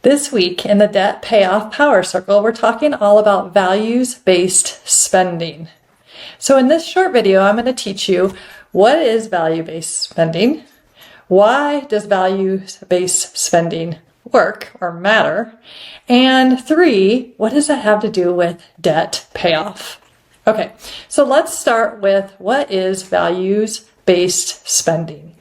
This week in the Debt Payoff Power Circle, we're talking all about values-based spending. So in this short video, I'm going to teach you what is value-based spending, why does values-based spending work or matter, and 3, what does that have to do with debt payoff? Okay, so let's start with what is values-based spending.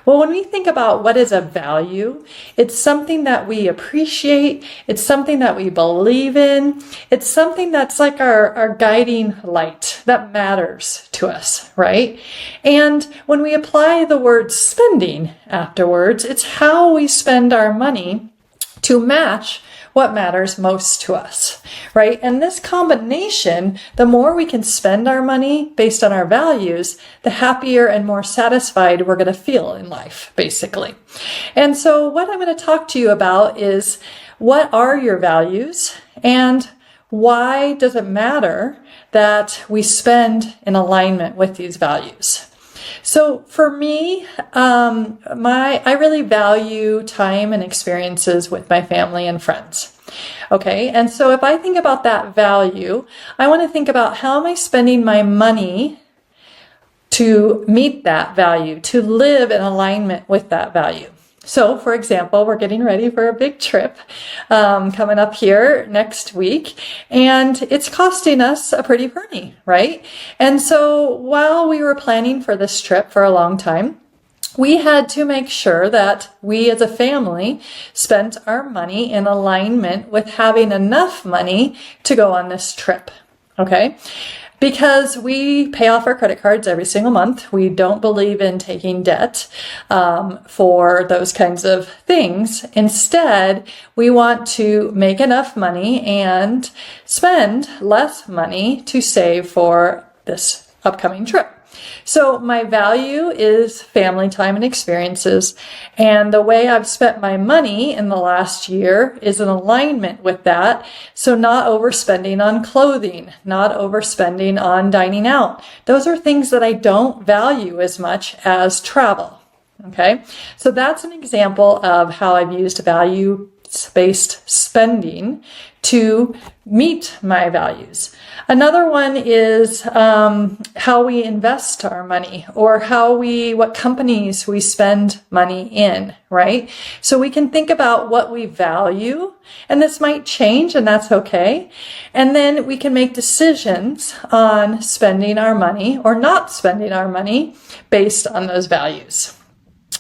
Well, when we think about what is a value, it's something that we appreciate, it's something that we believe in, it's something that's like our guiding light that matters to us, right? And when we apply the word spending afterwards, it's how we spend our money to match what matters most to us, right? And this combination, the more we can spend our money based on our values, the happier and more satisfied we're going to feel in life, basically. And so what I'm going to talk to you about is what are your values and why does it matter that we spend in alignment with these values? So for me, I really value time and experiences with my family and friends. Okay, and so if I think about that value, I want to think about how am I spending my money to meet that value, to live in alignment with that value. So, for example, we're getting ready for a big trip coming up here next week, and it's costing us a pretty penny, right? And so while we were planning for this trip for a long time, we had to make sure that we as a family spent our money in alignment with having enough money to go on this trip, okay? Because we pay off our credit cards every single month. We don't believe in taking debt for those kinds of things. Instead, we want to make enough money and spend less money to save for this upcoming trip. So my value is family time and experiences, and the way I've spent my money in the last year is in alignment with that. So not overspending on clothing, not overspending on dining out. Those are things that I don't value as much as travel. Okay, so that's an example of how I've used value-based spending to meet my values. Another one is how we invest our money, or what companies we spend money in, right? So we can think about what we value, and this might change, and that's okay. And then we can make decisions on spending our money or not spending our money based on those values.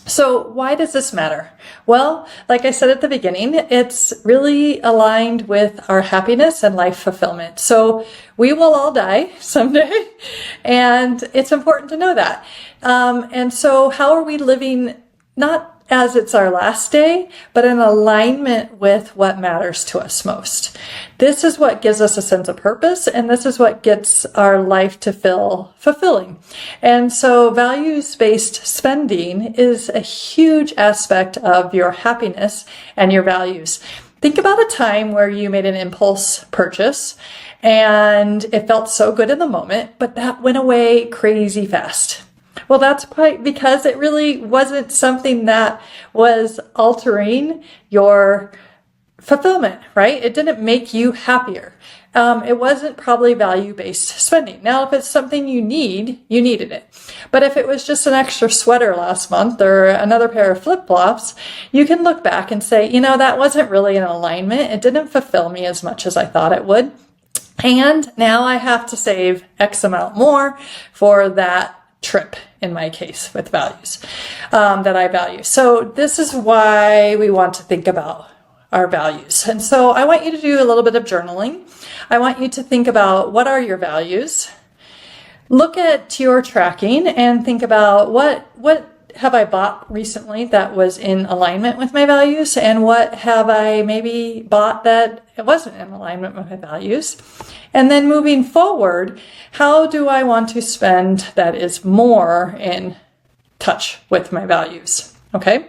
So why does this matter? Well, like I said at the beginning, it's really aligned with our happiness and life fulfillment. So we will all die someday, and it's important to know that. And so how are we living, not as it's our last day, but in alignment with what matters to us most? This is what gives us a sense of purpose, and this is what gets our life to feel fulfilling. And so values-based spending is a huge aspect of your happiness and your values. Think about a time where you made an impulse purchase and it felt so good in the moment, but that went away crazy fast. Well, that's quite because it really wasn't something that was altering your fulfillment, right? It didn't make you happier. It wasn't probably value-based spending. Now, if it's something you needed it. But if it was just an extra sweater last month or another pair of flip-flops, you can look back and say, that wasn't really in alignment. It didn't fulfill me as much as I thought it would. And now I have to save X amount more for that trip, in my case, with values that I value. So this is why we want to think about our values. And so I want you to do a little bit of journaling. I want you to think about what are your values. Look at your tracking and think about what have I bought recently that was in alignment with my values, and what have I maybe bought that it wasn't in alignment with my values. And then moving forward, how do I want to spend that is more in touch with my values? Okay.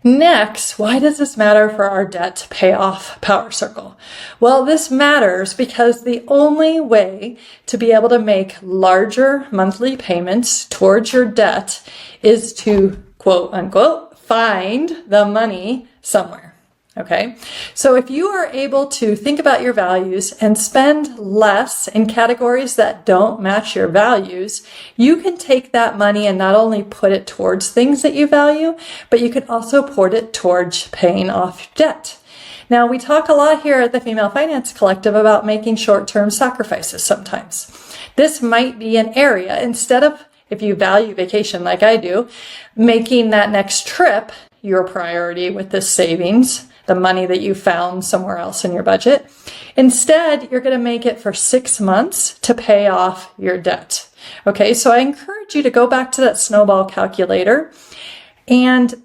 Next, why does this matter for our debt payoff power circle? Well, this matters because the only way to be able to make larger monthly payments towards your debt is to, quote unquote, find the money somewhere. Okay, so if you are able to think about your values and spend less in categories that don't match your values, you can take that money and not only put it towards things that you value, but you can also put it towards paying off debt. Now, we talk a lot here at the Female Finance Collective about making short-term sacrifices sometimes. This might be an area, instead of, if you value vacation like I do, making that next trip your priority with this savings, the money that you found somewhere else in your budget. Instead, you're going to make it for 6 months to pay off your debt. Okay, so I encourage you to go back to that snowball calculator and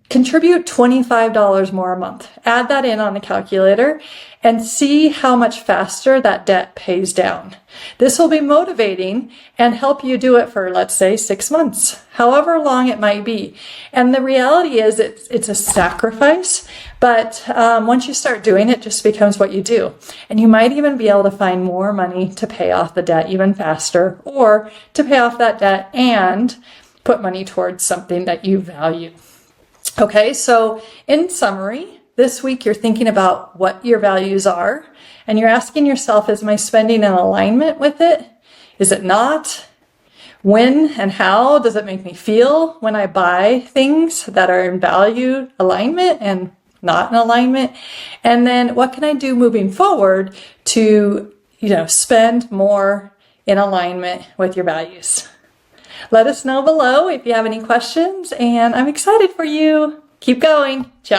contribute $25 more a month. Add that in on the calculator and see how much faster that debt pays down. This will be motivating and help you do it for, let's say, 6 months, however long it might be. And the reality is it's a sacrifice, but once you start doing it, it just becomes what you do. And you might even be able to find more money to pay off the debt even faster, or to pay off that debt and put money towards something that you value. Okay, so in summary, this week you're thinking about what your values are, and you're asking yourself, is my spending in alignment with it? Is it not? When and how does it make me feel when I buy things that are in value alignment and not in alignment? And then what can I do moving forward to, spend more in alignment with your values? Let us know below if you have any questions, and I'm excited for you. Keep going. Ciao.